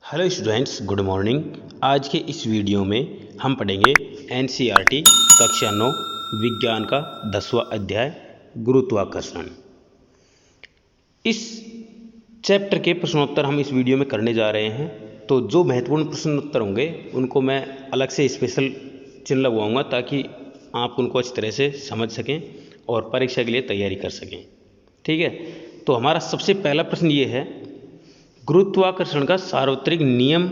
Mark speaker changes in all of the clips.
Speaker 1: Hello students, good morning. आज के इस वीडियो में हम पढ़ेंगे एनसीईआरटी कक्षा 9 विज्ञान का 10वां अध्याय गुरुत्वाकर्षण। इस चैप्टर के प्रश्नोत्तर हम इस वीडियो में करने जा रहे हैं। तो जो महत्वपूर्ण प्रश्नोत्तर होंगे उनको मैं अलग से स्पेशल चिन्ह लगवाऊंगा ताकि आप उनको अच्छी तरह से समझ सकें और परीक्षा के लिए तैयारी कर सकें। ठीक है, तो हमारा सबसे पहला प्रश्न ये है, गुरुत्वाकर्षण का सार्वत्रिक नियम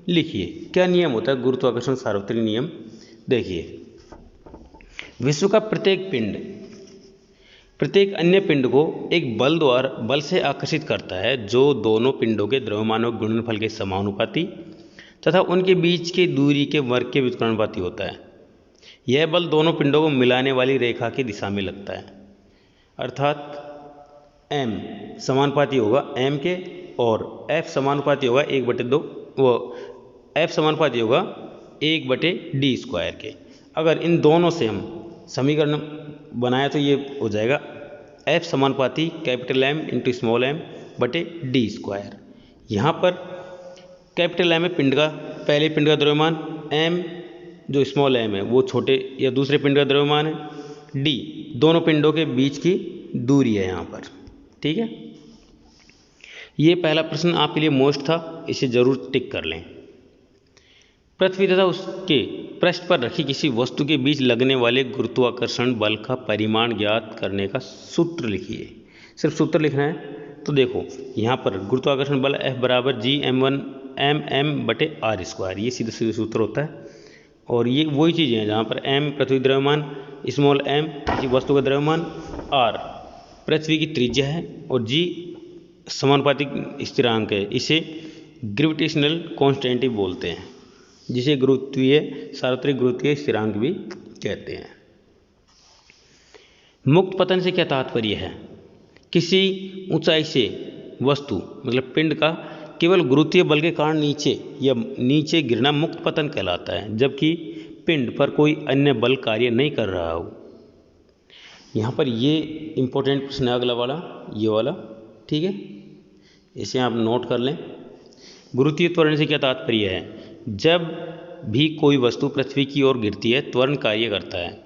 Speaker 1: लिखिए। क्या नियम होता है गुरुत्वाकर्षण सार्वत्रिक नियम? देखिए, विश्व का प्रत्येक पिंड प्रत्येक अन्य पिंड को एक बल से आकर्षित करता है जो दोनों पिंडों के द्रव्यमानों के गुणनफल के समानुपाती तथा उनके बीच की दूरी के वर्ग के व्युत्क्रमानुपाती होता है। यह बल दोनों पिंडों को मिलाने वाली रेखा की दिशा में लगता है, अर्थात m समानुपाती होगा m के और f समानुपाती होगा 1/2, वो f समानुपाती होगा 1/d² के। अगर इन दोनों से हम समीकरण बनाया तो ये हो जाएगा f समानुपाती capital M into small m बटे d²। यहाँ पर कैपिटल M है पिंड का, पहले पिंड का द्रव्यमान, m जो स्मॉल m है वो छोटे या दूसरे पिंड का द्रव्यमान है, d दोनों पिंडों के बीच की दूरी है यहाँ पर। ठीक है, ये पहला प्रश्न आपके लिए मोस्ट था, इसे जरूर टिक कर लें। पृथ्वी तथा उसके पृष्ठ पर रखी किसी वस्तु के बीच लगने वाले गुरुत्वाकर्षण बल का परिमाण ज्ञात करने का सूत्र लिखिए। सिर्फ सूत्र लिखना है। तो देखो, यहाँ पर गुरुत्वाकर्षण बल F बराबर G m बटे r², ये सीधा सीधा सूत्र होता है। और ये वही चीज़ें हैं जहाँ पर m पृथ्वी द्रव्यमान, स्मॉल m किसी वस्तु का द्रव्यमान, r पृथ्वी की त्रिज्या है और g समानुपातिक स्थिरांक है। इसे ग्रेविटेशनल कांस्टेंट बोलते हैं, जिसे सार्वत्रिक गुरुत्वीय स्थिरांक भी कहते हैं। मुक्त पतन से क्या तात्पर्य है? किसी ऊंचाई से वस्तु मतलब पिंड का केवल गुरुत्वीय बल के कारण नीचे गिरना मुक्त पतन कहलाता है, जबकि पिंड पर कोई अन्य बल कार्य नहीं कर रहा हो। यहाँ पर ये इंपॉर्टेंट प्रश्न है अगला वाला, ये वाला। ठीक है, इसे आप नोट कर लें। गुरुत्वीय त्वरण से क्या तात्पर्य है? जब भी कोई वस्तु पृथ्वी की ओर गिरती है त्वरण कार्य करता है।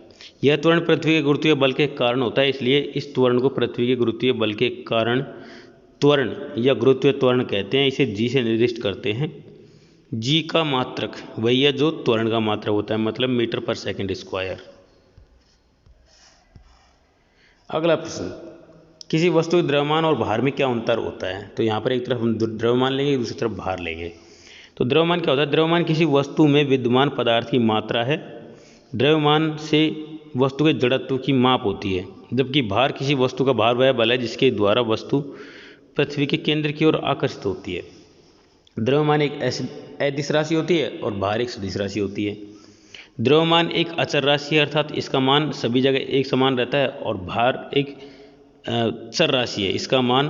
Speaker 1: यह त्वरण पृथ्वी के गुरुत्वीय बल के कारण होता है, इसलिए इस त्वरण को पृथ्वी के गुरुत्वीय बल के कारण त्वरण या गुरुत्वीय त्वरण कहते हैं। इसे जी से निर्दिष्ट करते हैं। जी का मात्रक वही है जो त्वरण का मात्रक होता है, मतलब मीटर पर सेकंड स्क्वायर। अगला प्रश्न, किसी वस्तु के द्रव्यमान और भार में क्या अंतर होता है? तो यहाँ पर एक तरफ हम द्रव्यमान लेंगे, दूसरी तरफ भार लेंगे। तो द्रव्यमान क्या होता है? द्रव्यमान किसी वस्तु में विद्यमान पदार्थ की मात्रा है। द्रव्यमान से वस्तु के जड़त्व की माप होती है, जबकि भार किसी वस्तु का भार वह बल है जिसके द्वारा वस्तु पृथ्वी के केंद्र की ओर आकर्षित होती है। द्रव्यमान एक अदिश राशि होती है और भार एक सदिश राशि होती है। द्रव्यमान एक अचर राशि है, अर्थात इसका मान सभी जगह एक समान रहता है, और भार एक चर राशि है, इसका मान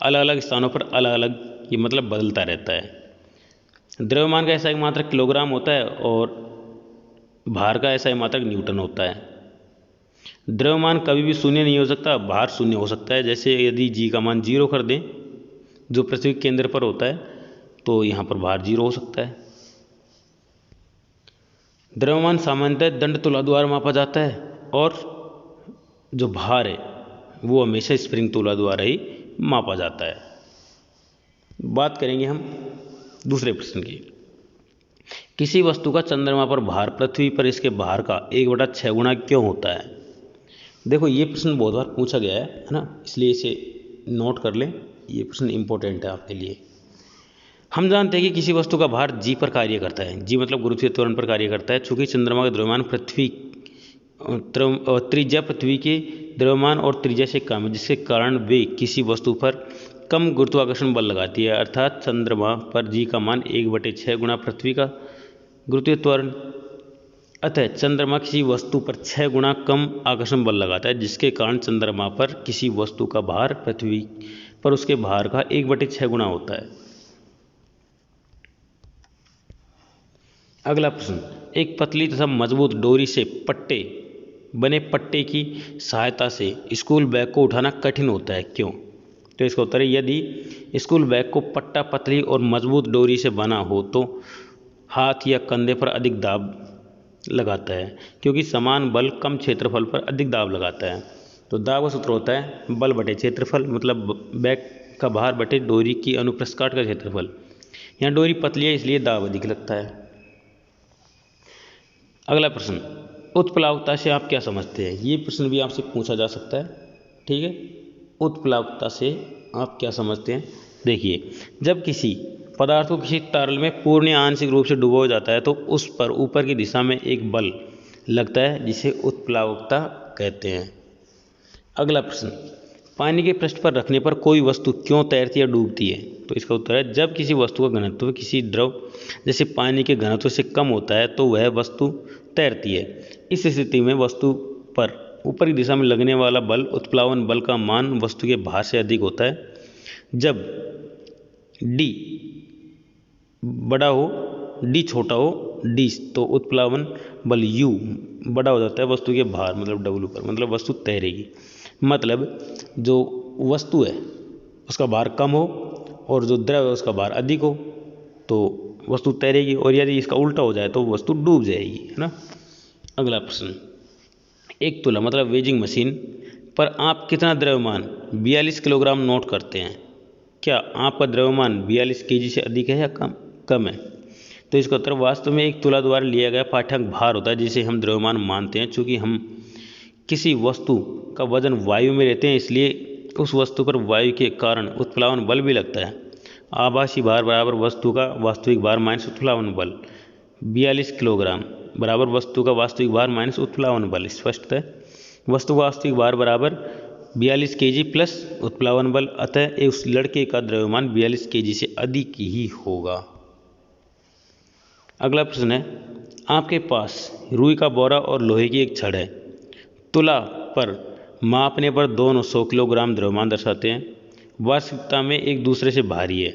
Speaker 1: अलग अलग स्थानों पर अलग अलग ये मतलब बदलता रहता है। द्रव्यमान का SI मात्रक किलोग्राम होता है और भार का SI मात्रक न्यूटन होता है। द्रव्यमान कभी भी शून्य नहीं हो सकता, भार शून्य हो सकता है। जैसे यदि G का मान 0 कर दें जो पृथ्वी के केंद्र पर होता है, तो यहाँ पर भार 0 हो सकता है। द्रव्यमान सामान्यतः दंड तुला द्वारा मापा जाता है, और जो भार है वो हमेशा स्प्रिंग तुला द्वारा ही मापा जाता है। बात करेंगे हम दूसरे प्रश्न की। किसी वस्तु का चंद्रमा पर भार पृथ्वी पर इसके भार का 1/6 गुना क्यों होता है? देखो, ये प्रश्न बहुत बार पूछा गया है ना, इसलिए इसे नोट कर लें, ये प्रश्न इंपॉर्टेंट है आपके लिए। हम जानते हैं कि किसी वस्तु का भार जी पर कार्य करता है। जी मतलब गुरुत्वीय त्वरण पर कार्य करता है। चूंकि चंद्रमा का द्रव्यमान त्रिज्या पृथ्वी के द्रव्यमान और त्रिज्या से कम है, जिसके कारण वे किसी वस्तु पर कम गुरुत्वाकर्षण बल लगाती है, अर्थात चंद्रमा पर जी का मान 1/6 गुना पृथ्वी का गुरुत्वीय त्वरण। अतः चंद्रमा किसी वस्तु पर 6 गुना कम आकर्षण बल लगाता है, जिसके कारण चंद्रमा पर किसी वस्तु का भार पृथ्वी पर उसके भार का 1/6 गुना होता है। अगला प्रश्न, एक पतली तथा मजबूत डोरी से बने पट्टे की सहायता से स्कूल बैग को उठाना कठिन होता है, क्यों? तो इसका उत्तर है यदि स्कूल बैग को पट्टा पतली और मजबूत डोरी से बना हो तो हाथ या कंधे पर अधिक दाब लगाता है, क्योंकि समान बल कम क्षेत्रफल पर अधिक दाब लगाता है। तो दाब का सूत्र होता है बल बटे क्षेत्रफल, मतलब बैग का भार बटे डोरी की अनुप्रस्थ काट का क्षेत्रफल। यहाँ डोरी पतली है इसलिए दाब अधिक लगता है। अगला प्रश्न, उत्प्लावकता से आप क्या समझते हैं? ये प्रश्न भी आपसे पूछा जा सकता है। ठीक है, उत्प्लावकता से आप क्या समझते हैं? देखिए, जब किसी पदार्थ को किसी तरल में पूर्ण या आंशिक रूप से डुबोया जाता है तो उस पर ऊपर की दिशा में एक बल लगता है जिसे उत्प्लावकता कहते हैं। अगला प्रश्न, पानी के पृष्ठ पर रखने पर कोई वस्तु क्यों तैरती या डूबती है? तो इसका उत्तर है जब किसी वस्तु का घनत्व किसी द्रव जैसे पानी के घनत्व से कम होता है तो वह वस्तु तैरती है। इस स्थिति में वस्तु पर ऊपर की दिशा में लगने वाला बल उत्प्लावन बल का मान वस्तु के भार से अधिक होता है। जब d बड़ा हो, d छोटा हो, d तो उत्प्लावन बल u बड़ा हो जाता है वस्तु के भार मतलब w पर, मतलब वस्तु तैरेगी। मतलब जो वस्तु है उसका भार कम हो और जो द्रव है उसका भार अधिक हो तो वस्तु तैरेगी, और यदि इसका उल्टा हो जाए तो वस्तु डूब जाएगी, है ना। अगला प्रश्न, एक तुला मतलब वेजिंग मशीन पर आप कितना द्रव्यमान 42 किलोग्राम नोट करते हैं? क्या आपका द्रव्यमान 42 केजी से अधिक है या कम है? तो इसका उत्तर वास्तव में एक तुला द्वारा लिया गया पाठ्यांक भार होता है जिसे हम द्रव्यमान मानते हैं। चूँकि हम किसी वस्तु का वजन वायु में रहते हैं इसलिए उस वस्तु पर वायु के कारण उत्प्लावन बल भी लगता है। आभासी भार बराबर वस्तु का वास्तविक भार माइनस उत्प्लावन बल। 42 किलोग्राम बराबर वस्तु का वास्तविक भार माइनस उत्प्लावन बल। स्पष्ट है, वस्तु का वास्तविक भार बराबर 42 केजी प्लस उत्प्लावन बल, अतः उस लड़के का द्रव्यमान 42 केजी से अधिक ही होगा। अगला प्रश्न है, आपके पास रुई का बोरा और लोहे की एक छड़ है। तुला पर मापने पर दोनों 100 किलोग्राम द्रव्यमान दर्शाते हैं। वास्तविकता में एक दूसरे से भारी है।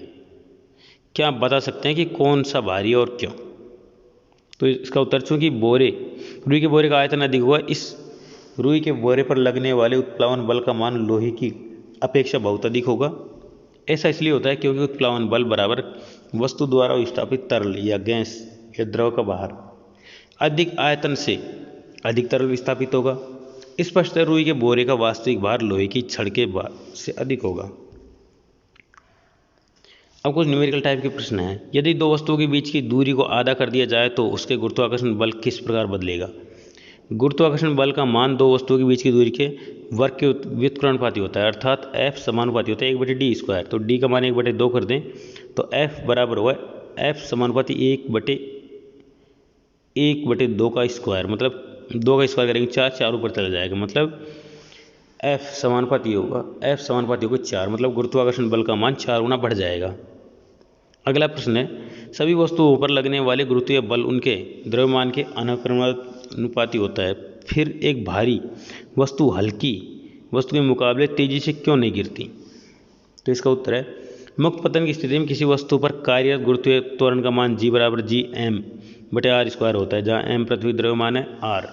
Speaker 1: क्या आप बता सकते हैं कि कौन सा भारी है और क्यों? तो इसका उत्तर, चूँकि रुई के बोरे का आयतन अधिक हुआ, इस रुई के बोरे पर लगने वाले उत्प्लावन बल का मान लोहे की अपेक्षा बहुत अधिक होगा। ऐसा इसलिए होता है क्योंकि उत्प्लावन बल बराबर वस्तु द्वारा विस्थापित तरल या गैस या द्रव का भार। अधिक आयतन से अधिक तरल विस्थापित होगा। स्पष्ट है, रुई के बोरे का वास्तविक भार लोहे की छड़ के भार से अधिक होगा। अब कुछ न्यूमेरिकल टाइप के प्रश्न हैं। यदि दो वस्तुओं के बीच की दूरी को आधा कर दिया जाए तो उसके गुरुत्वाकर्षण बल किस प्रकार बदलेगा? गुरुत्वाकर्षण बल का मान दो वस्तुओं के बीच की दूरी के वर्ग के व्युत्क्रमानुपाती होता है, अर्थात F समानुपाती होता है 1/d²। तो d का मान 1/2 कर दें तो F बराबर होगा F समानुपाती 1/2 का स्क्वायर, मतलब 2 का स्क्वायर करेंगे 4 ऊपर चला जाएगा, मतलब F समानुपाती होगा 4, मतलब गुरुत्वाकर्षण बल का मान 4 गुना बढ़ जाएगा। अगला प्रश्न है, सभी वस्तुओं पर लगने वाले गुरुत्वीय बल उनके द्रव्यमान के अनुपाती होता है, फिर एक भारी वस्तु हल्की वस्तु के मुकाबले तेजी से क्यों नहीं गिरती? तो इसका उत्तर है, मुक्त पतन की स्थिति में किसी वस्तु पर कार्यरत गुरुत्वीय त्वरण का मान G बराबर Gm/r² होता है, जहाँ m पृथ्वी द्रव्यमान है, r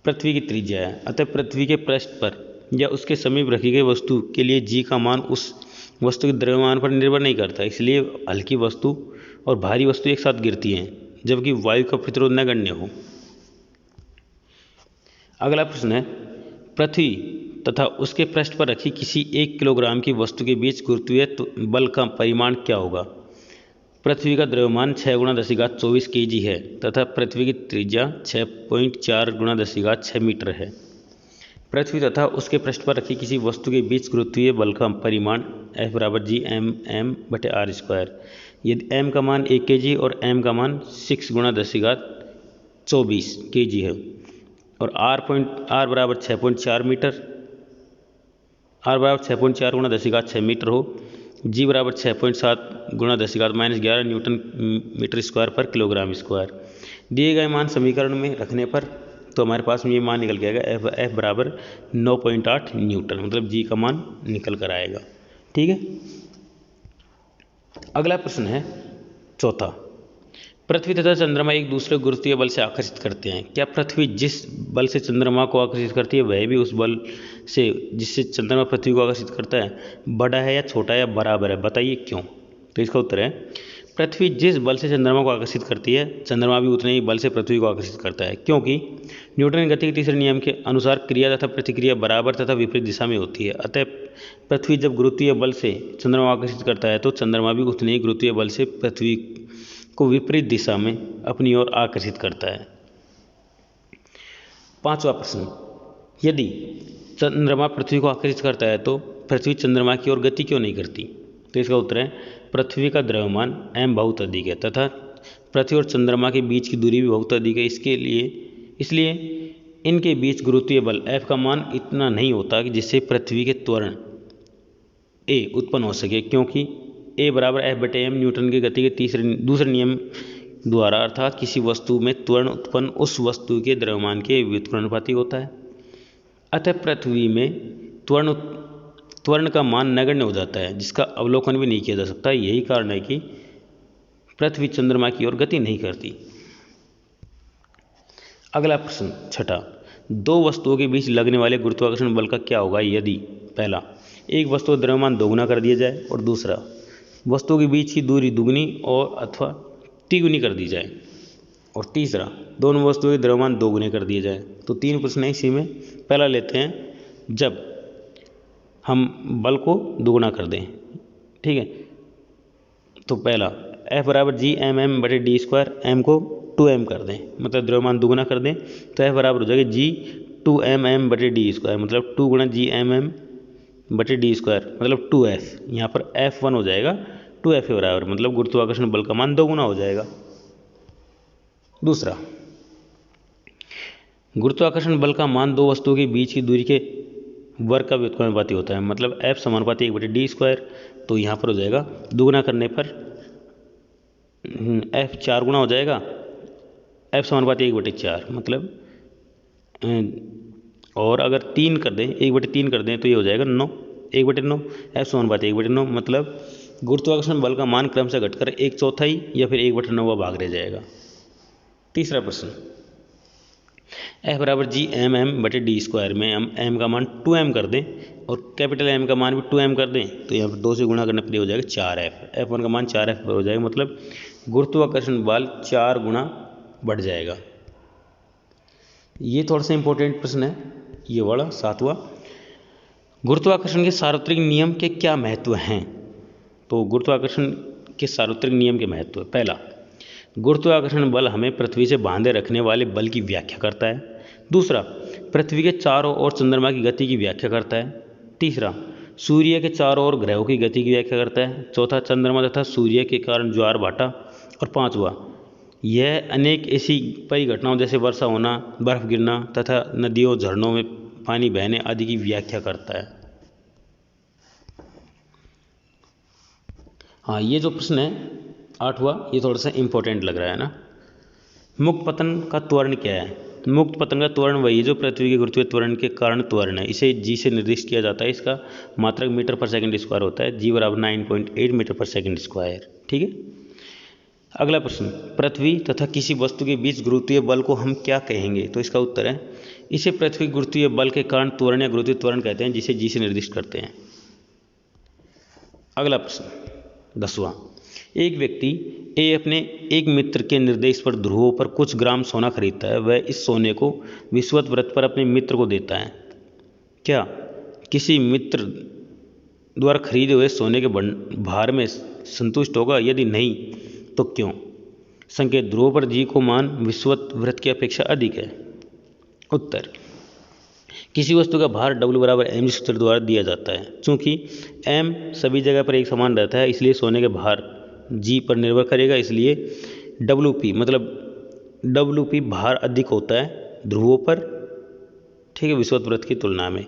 Speaker 1: पृथ्वी की त्रिज्या है। अतः पृथ्वी के पृष्ठ पर या उसके समीप रखी गई वस्तु के लिए G का मान उस वस्तु के द्रव्यमान पर निर्भर नहीं करता, इसलिए हल्की वस्तु और भारी वस्तु एक साथ गिरती हैं जबकि वायु का प्रतिरोध नगण्य हो। अगला प्रश्न है, पृथ्वी तथा उसके पृष्ठ पर रखी किसी 1 किलोग्राम की वस्तु के बीच गुरुत्वीय बल का परिमाण क्या होगा? पृथ्वी का द्रव्यमान 6 × 1024 kg है तथा पृथ्वी की त्रिज्या 6.4 × 106 मीटर है। पृथ्वी तथा उसके पृष्ठ पर रखी किसी वस्तु के बीच गुरुत्वीय बल का परिमाण F बराबर Gm/r²। यदि m का मान 1 kg और m का मान 6 × 1024 kg है और r बराबर 6.4 मीटर, r बराबर 6.4 × 106 मीटर हो, g बराबर 6.7 × 10⁻11 न्यूटन मीटर स्क्वायर पर किलोग्राम स्क्वायर। दिए गए मान समीकरण में रखने पर तो हमारे पास में ये मान निकल के आएगा F बराबर 9.8 न्यूटन, मतलब g का मान निकल कर आएगा। ठीक है। अगला प्रश्न है चौथा, पृथ्वी तथा चंद्रमा एक दूसरे को गुरुत्वीय बल से आकर्षित करते हैं। क्या पृथ्वी जिस बल से चंद्रमा को आकर्षित करती है वह भी उस बल से जिससे चंद्रमा पृथ्वी को आकर्षित करता है बड़ा है या छोटा है या बराबर है? बताइए क्यों। तो इसका उत्तर है पृथ्वी जिस बल से चंद्रमा को आकर्षित करती है चंद्रमा भी उतने ही बल से पृथ्वी को आकर्षित करता है, क्योंकि न्यूटन की गति के तीसरे नियम के अनुसार क्रिया तथा प्रतिक्रिया बराबर तथा विपरीत दिशा में होती है। अतः पृथ्वी जब गुरुत्वीय बल से चंद्रमा को आकर्षित करता है तो चंद्रमा भी उतने ही गुरुत्वीय बल से पृथ्वी को विपरीत दिशा में अपनी ओर आकर्षित करता है। 5वां प्रश्न, यदि चंद्रमा पृथ्वी को आकर्षित करता है तो पृथ्वी चंद्रमा की ओर गति क्यों नहीं करती? तो इसका उत्तर है पृथ्वी का द्रव्यमान m बहुत अधिक है तथा पृथ्वी और चंद्रमा के बीच की दूरी भी बहुत अधिक है। इसलिए इनके बीच गुरुत्वीय बल F का मान इतना नहीं होता कि जिससे पृथ्वी के त्वरण A उत्पन्न हो सके, क्योंकि A बराबर F/m न्यूटन की गति के दूसरे नियम द्वारा अर्थात किसी वस्तु में त्वरण उत्पन्न उस वस्तु के द्रव्यमान के व्युत्क्रमानुपाती होता है। अतः पृथ्वी में त्वरण का मान नगण्य हो जाता है जिसका अवलोकन भी नहीं किया जा सकता। यही कारण है कि पृथ्वी चंद्रमा की ओर गति नहीं करती। अगला प्रश्न 6, दो वस्तुओं के बीच लगने वाले गुरुत्वाकर्षण बल का क्या होगा यदि पहला, एक वस्तु का द्रव्यमान दोगुना कर दिया जाए और दूसरा, वस्तुओं के बीच की दूरी दुगनी और अथवा तिगुनी कर दी जाए और तीसरा, दोनों वस्तुओं के द्रव्यमान दोगुने कर दिए जाए। तो 3 प्रश्न है इसी में। पहला लेते हैं, जब हम बल को दोगुना कर दें, ठीक है, तो पहला F बराबर G/m/d², m को 2m कर दें, मतलब द्रव्यमान दोगुना कर दें, तो F बराबर हो जाएगा G2mm/d², मतलब 2 गुणा G/m/d², मतलब 2F। यहाँ पर F1 हो जाएगा 2F के बराबर, मतलब गुरुत्वाकर्षण बल का मान दोगुना हो जाएगा। दूसरा, गुरुत्वाकर्षण बल का मान दो वस्तुओं के बीच की दूरी के वर्ग का व्युत्क्रमानुपाती होता है, मतलब F समानुपाती 1/d²। तो यहाँ पर हो जाएगा दोगुना करने पर F 4 गुना हो जाएगा, F समानुपाती 1/4, मतलब और अगर 3 कर दें 1/3 कर दें तो ये हो जाएगा 9, 1/9, F समानुपाती 1/9, मतलब गुरुत्वाकर्षण बल का मान क्रमशः घटकर 1/4 या फिर 1/9 भाग रह जाएगा। तीसरा प्रश्न, F बराबर G/m/d² में हम m का मान 2m कर दें और कैपिटल M का मान भी 2m कर दें, तो यहाँ पर 2 से गुणा करने पर हो जाएगा 4F। F1 का मान 4F हो जाएगा, मतलब गुरुत्वाकर्षण बल 4 गुना बढ़ जाएगा। ये थोड़ा सा इंपॉर्टेंट प्रश्न है ये वाला 7वां। गुरुत्वाकर्षण के सार्वत्रिक नियम के क्या महत्व हैं? तो गुरुत्वाकर्षण के सार्वत्रिक नियम के महत्व, पहला, गुरुत्वाकर्षण बल हमें पृथ्वी से बांधे रखने वाले बल की व्याख्या करता है। दूसरा, पृथ्वी के चारों ओर चंद्रमा की गति की व्याख्या करता है। तीसरा, सूर्य के चारों ओर ग्रहों की गति की व्याख्या करता है। चौथा, चंद्रमा तथा सूर्य के कारण ज्वार भाटा। और 5वां, यह अनेक ऐसी परिघटनाओं जैसे वर्षा होना, बर्फ गिरना तथा नदियों झरनों में पानी बहने आदि की व्याख्या करता है। हाँ, ये जो प्रश्न है 8वां, ये थोड़ा सा इंपॉर्टेंट लग रहा है ना। मुक्त पतन का त्वरण क्या है? मुक्त पतन का त्वरण वही जो पृथ्वी के गुरुत्वीय त्वरण के कारण त्वरण है। इसे जी से निर्दिष्ट किया जाता है। इसका मात्रक मीटर पर सेकंड स्क्वायर होता है। जी बराबर 9.8 मीटर पर सेकंड स्क्वायर। ठीक है। अगला प्रश्न, पृथ्वी तथा किसी वस्तु के बीच गुरुत्वीय बल को हम क्या कहेंगे? तो इसका उत्तर है, इसे पृथ्वी गुरुत्वीय बल के कारण त्वरण या गुरुत्वीय त्वरण कहते हैं, जिसे जी से निर्दिष्ट करते हैं। अगला प्रश्न 10वां, एक व्यक्ति ए अपने एक मित्र के निर्देश पर ध्रुवों पर कुछ ग्राम सोना खरीदता है। वह इस सोने को विषुवत व्रत पर अपने मित्र को देता है। क्या किसी मित्र द्वारा खरीदे हुए सोने के भार में संतुष्ट होगा? यदि नहीं तो क्यों? संकेत, ध्रुवों पर जी को मान विषुवत व्रत की अपेक्षा अधिक है। उत्तर, किसी वस्तु का भार W बराबर mg सूत्र द्वारा दिया जाता है। चूंकि m सभी जगह पर एक समान रहता है, इसलिए सोने के भार g पर निर्भर करेगा। इसलिए WP मतलब WP भार अधिक होता है ध्रुवों पर, ठीक है, विषुवत व्रत की तुलना में,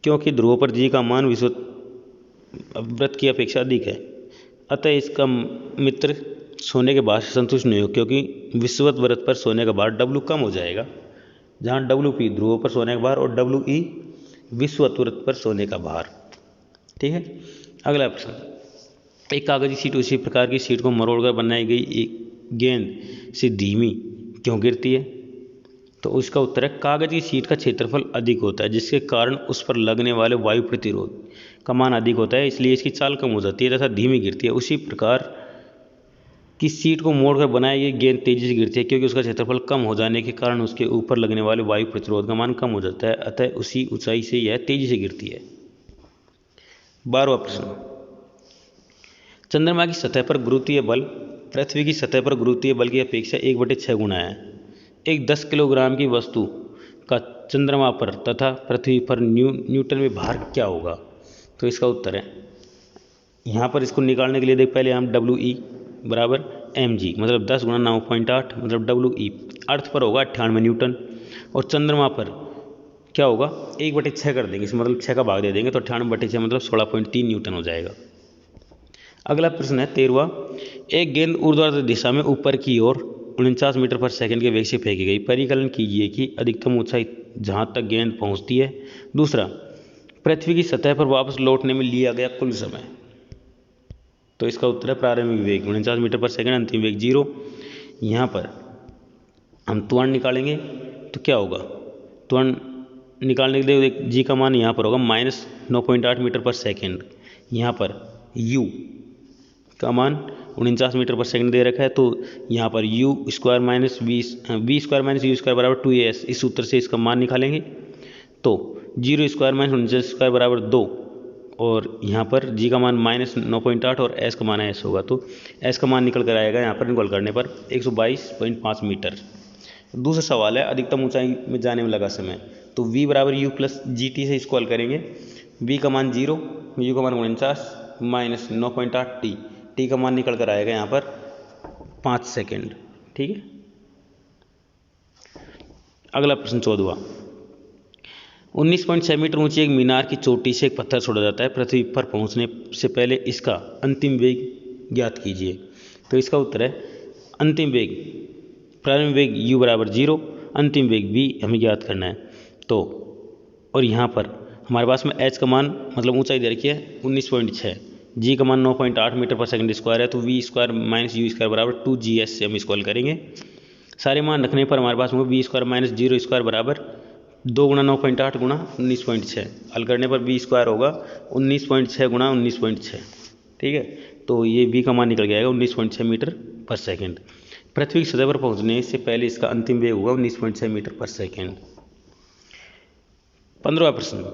Speaker 1: क्योंकि ध्रुवों पर g का मान विषुवत व्रत की अपेक्षा अधिक है। अतः इसका मित्र सोने के भार से संतुष्ट नहीं हो, क्योंकि विषुवत व्रत पर सोने का भार W कम हो जाएगा, जहाँ WP ध्रुवों पर सोने का भार और WE विषुवत व्रत पर सोने का भार। ठीक है। अगला प्रश्न, एक कागजी शीट उसी प्रकार की शीट को मरोड़कर बनाई गई गेंद से धीमी क्यों गिरती है? तो उसका उत्तर है कागज़ की शीट का क्षेत्रफल अधिक होता है, जिसके कारण उस पर लगने वाले वायु प्रतिरोध का मान अधिक होता है, इसलिए इसकी चाल कम हो जाती है तथा धीमी गिरती है। उसी प्रकार की शीट को मोड़कर बनाई गई गेंद तेजी से गिरती है, क्योंकि उसका क्षेत्रफल कम हो जाने के कारण उसके ऊपर लगने वाले वायु प्रतिरोध का मान कम हो जाता है, अतः उसी ऊंचाई से यह तेजी से गिरती है। 12वां प्रश्न, चंद्रमा की सतह पर गुरुत्वीय बल पृथ्वी की सतह पर गुरुत्वीय बल की अपेक्षा 1/6 गुना है। एक 10 किलोग्राम की वस्तु का चंद्रमा पर तथा पृथ्वी पर न्यूटन में भार क्या होगा? तो इसका उत्तर है, यहाँ पर इसको निकालने के लिए देख पहले हम WE बराबर mg मतलब 10 गुणा 9.8 मतलब WE अर्थ पर होगा 98 न्यूटन और चंद्रमा पर क्या होगा 1/6 कर देंगे, इसमें मतलब 6 का भाग दे देंगे तो 98/6 मतलब 16.3 न्यूटन हो जाएगा। अगला प्रश्न है 13वां, एक गेंद ऊर्ध्वाधर दिशा में ऊपर की ओर 49 मीटर पर सेकंड के वेग से फेंकी गई। परिकलन कीजिए कि अधिकतम ऊंचाई जहां तक गेंद पहुंचती है। दूसरा, पृथ्वी की सतह पर वापस लौटने में लिया गया कुल समय। तो इसका उत्तर है प्रारंभिक वेग 49 मीटर पर सेकंड, अंतिम वेग 0। यहाँ पर हम त्वरण निकालेंगे तो क्या होगा, त्वरण निकालने के लिए जी का मान यहाँ पर होगा -9.8 मीटर पर सेकंड। यहाँ पर u का मान 49 मीटर पर सेकंड दे रखा है, तो यहाँ पर u square minus v square minus u square बराबर 2as, इस सूत्र से इसका मान निकालेंगे तो 0 स्क्वायर माइनस 49 स्क्वायर बराबर 2 और यहाँ पर g का मान -9.8 और s का मान s होगा, तो s का मान निकल कर आएगा यहाँ पर निकाल करने पर 122.5 मीटर। दूसरा सवाल है अधिकतम ऊंचाई में जाने में लगा समय। तो v बराबर u प्लस GT से इसको हल करेंगे। v का मान 0, u का मान 49 माइनस 9.8 t का मान निकल कर आएगा यहाँ पर 5 सेकेंड। ठीक है। अगला प्रश्न 14वां, 19.6 मीटर ऊंची एक मीनार की चोटी से एक पत्थर छोड़ा जाता है। पृथ्वी पर पहुंचने से पहले इसका अंतिम वेग ज्ञात कीजिए। तो इसका उत्तर है अंतिम वेग, प्रारंभिक वेग u बराबर 0, अंतिम वेग v हमें ज्ञात करना है। तो और यहाँ पर हमारे पास में h का मान मतलब ऊंचाई दे रखी है 19.6, g का मान 9.8 मीटर पर सेकंड स्क्वायर है, तो v square minus u square बराबर 2gs से हम इसको हल करेंगे। सारे मान रखने पर हमारे पास में v स्क्वायर माइनस 0 स्क्वायर बराबर 2 गुणा 9.8 गुणा 19.6, हल करने पर v स्क्वायर होगा 19.6 गुणा 19.6। ठीक है, तो ये v का मान निकल गया 19.6 मीटर पर सेकेंड। पृथ्वी की सतह पर पहुंचने से पहले इसका अंतिम वेग होगा 19.6 मीटर पर सेकेंड। 15वां प्रश्न,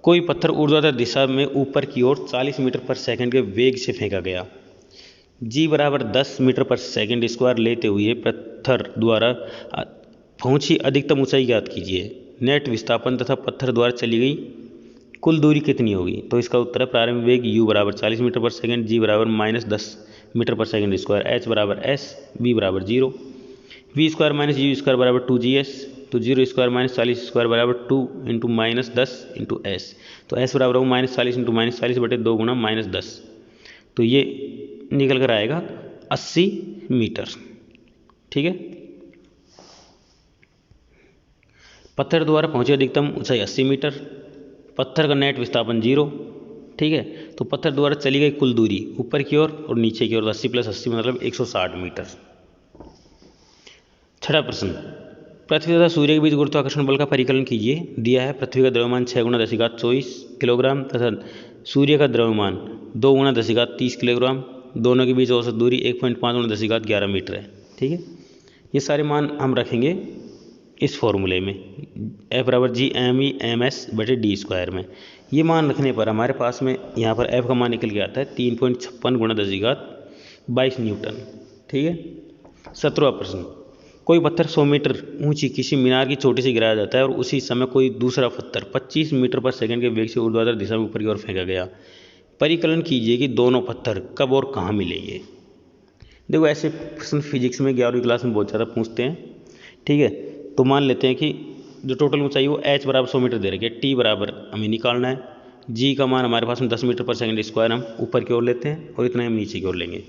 Speaker 1: कोई पत्थर ऊर्ध्वाधर दिशा में ऊपर की ओर 40 मीटर पर सेकंड के वेग से फेंका गया। g बराबर 10 मीटर पर सेकंड स्क्वायर लेते हुए पत्थर द्वारा पहुंची अधिकतम ऊंचाई ज्ञात कीजिए। नेट विस्थापन तथा पत्थर द्वारा चली गई कुल दूरी कितनी होगी? तो इसका उत्तर है प्रारंभिक वेग u बराबर 40 मीटर पर सेकंड, g बराबर -10 मीटर पर सेकंड स्क्वायर, h बराबर s, v बराबर 0, v square minus u square बराबर 2gs, तो 0 स्क्वायर माइनस 40 स्क्वायर बराबर 2 इंटू -10 इंटू एस, तो s बराबर होगा -40 इंटू -40 बटे 2 गुणा -10, तो ये निकल कर आएगा 80 मीटर। ठीक है, पत्थर द्वारा पहुंची अधिकतम ऊंचाई 80 मीटर, पत्थर का नेट विस्थापन 0। ठीक है, तो पत्थर द्वारा चली गई कुल दूरी ऊपर की ओर और नीचे की ओर 80 + 80 मतलब 160 मीटर। छठा प्रश्न, पृथ्वी तथा सूर्य के बीच गुरुत्वाकर्षण बल का परिकलन कीजिए। दिया है पृथ्वी का द्रव्यमान 6 × 10⁻24 किलोग्राम तथा सूर्य का द्रव्यमान 2 × 10⁻30 किलोग्राम, दोनों के बीच औसत दूरी 1.5 × 10⁻11 मीटर है। ठीक है, ये सारे मान हम रखेंगे इस फॉर्मूले में F बराबर g ms बटे d स्क्वायर में। ये मान रखने पर हमारे पास में यहाँ पर F का मान निकल के आता है 3.56 × 10⁻22 न्यूटन। ठीक है। 17वां प्रश्न, कोई पत्थर 100 मीटर ऊंची किसी मीनार की चोटी से गिराया जाता है और उसी समय कोई दूसरा पत्थर 25 मीटर पर सेकंड के वेग से ऊर्ध्वाधर दिशा में ऊपर की ओर फेंका गया। परिकलन कीजिए कि दोनों पत्थर कब और कहाँ मिलेंगे। देखो ऐसे प्रश्न फिजिक्स में 11वीं क्लास में बहुत ज़्यादा पूछते हैं। ठीक है, तो मान लेते हैं कि जो टोटल ऊंचाई वो h बराबर 100 मीटर दे रखी है, t बराबर हमें निकालना है, g का मान हमारे पास में 10 मीटर पर सेकंड स्क्वायर हम ऊपर की ओर लेते हैं और इतना हम नीचे की ओर लेंगे।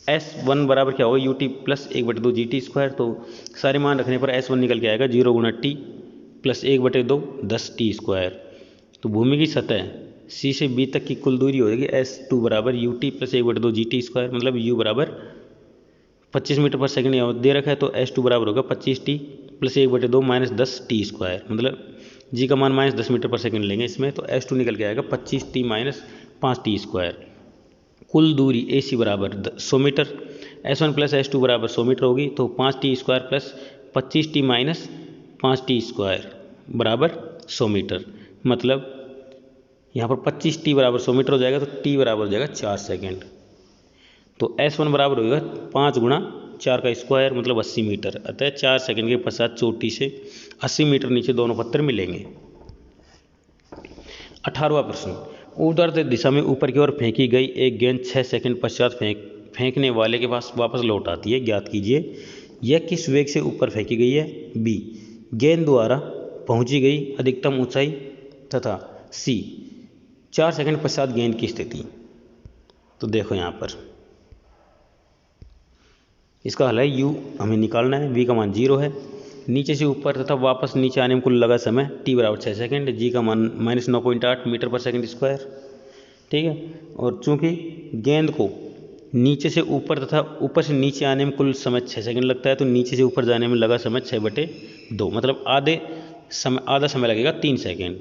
Speaker 1: S1 बराबर क्या होगा ut प्लस 1/2 GT स्क्वायर, तो सारे मान रखने पर S1 निकल के आएगा 0 × t प्लस 1/2 10t स्क्वायर। तो भूमि की सतह C से B तक की कुल दूरी हो जाएगी S2 बराबर ut प्लस 1/2 GT स्क्वायर, मतलब u बराबर 25 मीटर पर सेकंड यहाँ दे रखा है, तो S2 बराबर होगा 25t प्लस 1/2 माइनस 10t², मतलब जी का मान माइनस 10 मीटर पर सेकंड लेंगे इसमें, तो S2 निकल के आएगा 25t माइनस 5t²। कुल दूरी AC बराबर 100 मीटर, S1 प्लस S2 बराबर 100 मीटर होगी, तो 5t² plus 25t minus 5t² बराबर 100 मीटर, मतलब यहाँ पर 25t बराबर 100 मीटर हो जाएगा, तो t बराबर हो जाएगा 4 सेकेंड। तो S1 बराबर होगा 5 गुणा 4 का स्क्वायर, मतलब 80 मीटर। अतः 4 सेकंड के पश्चात चोटी से 80 मीटर नीचे दोनों पत्थर मिलेंगे। 18वां प्रश्न, ऊर्ध्वाधर दिशा में ऊपर की ओर फेंकी गई एक गेंद 6 सेकंड पश्चात फेंकने वाले के पास वापस लौट आती है, ज्ञात कीजिए यह किस वेग से ऊपर फेंकी गई है। बी, गेंद द्वारा पहुंची गई अधिकतम ऊंचाई, तथा सी, 4 सेकंड पश्चात गेंद की स्थिति। तो देखो यहाँ पर इसका हल है u हमें निकालना है, v का मान 0 है, नीचे से ऊपर तथा वापस नीचे आने में कुल लगा समय t बराबर 6 सेकंड, g का मान माइनस 9.8 मीटर पर सेकंड स्क्वायर, ठीक है। और चूंकि गेंद को नीचे से ऊपर तथा ऊपर से नीचे आने में कुल समय 6 सेकंड लगता है, तो नीचे से ऊपर जाने में लगा समय 6/2, मतलब आधा समय लगेगा 3 सेकंड।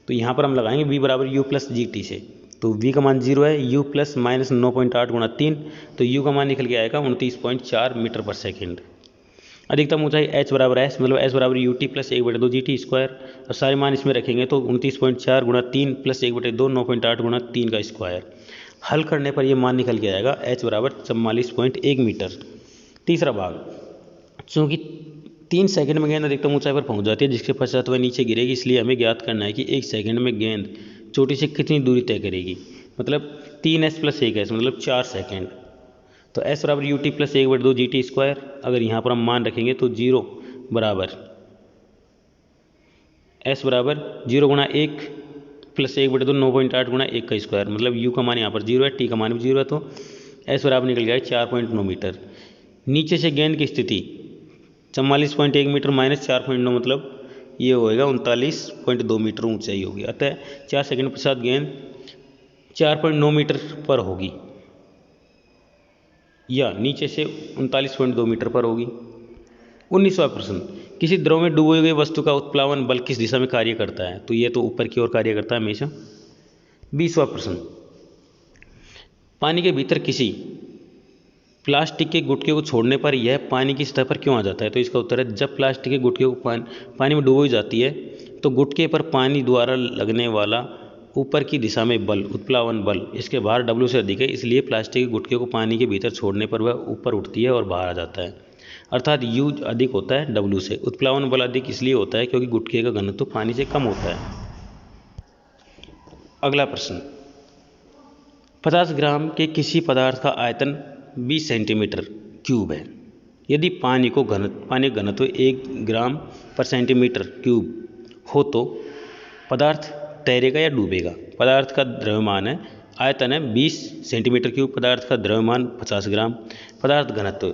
Speaker 1: तो यहाँ पर हम लगाएंगे v बराबर u प्लस GT से, तो v का मान 0 है, u प्लस माइनस 9.8 गुणा 3, तो u का मान निकल के आएगा 29.4 मीटर पर सेकंड। अधिकतम ऊंचाई h बराबर s, मतलब s बराबर ut प्लस 1/2 GT², और सारे मान इसमें रखेंगे तो 29.4 गुणा 3 प्लस 1/2 9.8 गुणा 3 का स्क्वायर। हल करने पर यह मान निकल के आएगा h बराबर 44.1 मीटर। तीसरा भाग, चूँकि 3 सेकंड में गेंद अधिकतम ऊंचाई पर पहुंच जाती है जिसके पश्चात वह नीचे गिरेगी, इसलिए हमें ज्ञात करना है कि 1 सेकंड में गेंद चोटी से कितनी दूरी तय करेगी, मतलब 3s प्लस 1s, मतलब 4 सेकंड। तो s बराबर ut प्लस 1/2 GT², अगर यहाँ पर हम मान रखेंगे तो 0 बराबर s बराबर 0 गुणा 1 प्लस 1/2 9.8 गुणा 1 का स्क्वायर, मतलब u का मान यहाँ पर 0 है, t का मान भी 0 है, तो s बराबर निकल गया 4.9 मीटर। नीचे से गेंद की स्थिति 44.1 मीटर माइनस 4.9, मतलब ये होएगा 39.2 मीटर ऊंचाई होगी। अतः 4 सेकंड पश्चात गेंद 4.9 मीटर पर होगी, या नीचे से 39.2 मीटर पर होगी। 19वां प्रश्न, किसी द्रव में डूबी गई वस्तु का उत्प्लावन बल किस दिशा में कार्य करता है। तो ये तो ऊपर की ओर कार्य करता है हमेशा। 20वां प्रश्न, पानी के भीतर किसी प्लास्टिक के गुटके को छोड़ने पर यह पानी की सतह पर क्यों आ जाता है। तो इसका उत्तर है, जब प्लास्टिक के गुटके को पानी में डुबोई जाती है तो गुटके पर पानी द्वारा लगने वाला ऊपर की दिशा में बल, उत्प्लावन बल, इसके भार W से अधिक है, इसलिए प्लास्टिक के गुटके को पानी के भीतर छोड़ने पर वह ऊपर उठती है और बाहर आ जाता है, अर्थात U अधिक होता है W से। उत्प्लावन बल अधिक इसलिए होता है क्योंकि गुटके का घनत्व पानी से कम होता है। अगला प्रश्न, 50 ग्राम के किसी पदार्थ का आयतन 20 सेंटीमीटर क्यूब है। यदि पानी का घनत्व 1 ग्राम पर सेंटीमीटर क्यूब हो तो पदार्थ तैरेगा या डूबेगा। पदार्थ का द्रव्यमान है, आयतन है 20 सेंटीमीटर क्यूब, पदार्थ का द्रव्यमान 50 ग्राम, पदार्थ घनत्व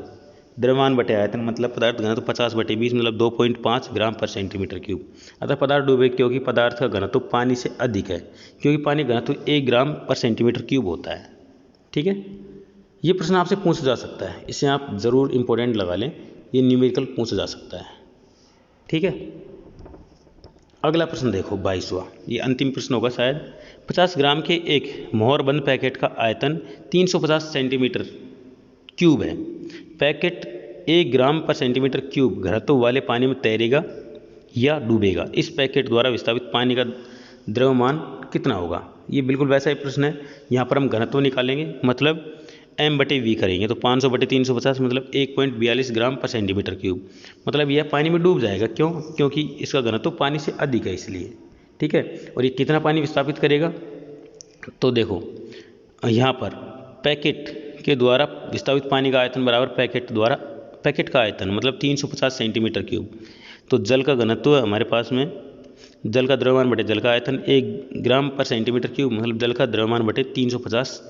Speaker 1: द्रव्यमान बटे आयतन, मतलब पदार्थ घनत्व 50/20, मतलब 2.5 ग्राम पर सेंटीमीटर क्यूब। अतः पदार्थ डूबे क्योंकि पदार्थ का घनत्व पानी से अधिक है, क्योंकि पानी घनत्व 1 ग्राम पर सेंटीमीटर क्यूब होता है। ठीक है, ये प्रश्न आपसे पूछा जा सकता है, इसे आप ज़रूर इंपॉर्टेंट लगा लें, ये न्यूमेरिकल पूछा जा सकता है। ठीक है, अगला प्रश्न देखो 22वां, ये अंतिम प्रश्न होगा शायद। 50 ग्राम के एक मोहरबंद पैकेट का आयतन 350 सेंटीमीटर क्यूब है। पैकेट 1 ग्राम पर सेंटीमीटर क्यूब घनत्व वाले पानी में तैरेगा या डूबेगा। इस पैकेट द्वारा विस्थापित पानी का द्रव्यमान कितना होगा। ये बिल्कुल वैसा ही प्रश्न है, यहाँ पर हम घनत्व निकालेंगे, मतलब m/v करेंगे, तो 500/350 मतलब 1.42 ग्राम पर सेंटीमीटर क्यूब, मतलब यह पानी में डूब जाएगा। क्यों? क्योंकि इसका घनत्व पानी से अधिक है इसलिए। ठीक है, और ये कितना पानी विस्थापित करेगा, तो देखो यहाँ पर पैकेट के द्वारा विस्थापित पानी का आयतन बराबर पैकेट का आयतन, मतलब 350 सेंटीमीटर क्यूब। तो जल का घनत्व है हमारे पास में, जल का द्रव्यमान बटे जल का आयतन 1 ग्राम पर सेंटीमीटर क्यूब, मतलब जल का द्रव्यमान बटे 350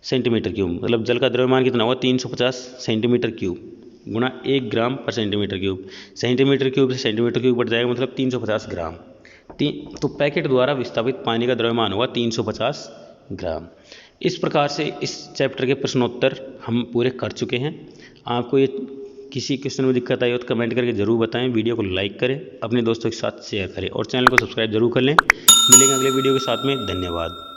Speaker 1: सेंटीमीटर क्यूब, मतलब जल का द्रव्यमान कितना होगा 350 सेंटीमीटर क्यूब गुणा 1 ग्राम पर सेंटीमीटर क्यूब। सेंटीमीटर क्यूब से सेंटीमीटर क्यूब बढ़ जाएगा, मतलब 350 ग्राम। तो पैकेट द्वारा विस्थापित पानी का द्रव्यमान होगा 350 ग्राम। इस प्रकार से इस चैप्टर के प्रश्नोत्तर हम पूरे कर चुके हैं। आपको ये किसी क्वेश्चन में दिक्कत आई हो तो कमेंट करके ज़रूर बताएं। वीडियो को लाइक करें, अपने दोस्तों के साथ शेयर करें और चैनल को सब्सक्राइब जरूर कर लें। मिलेंगे अगले वीडियो के साथ में। धन्यवाद।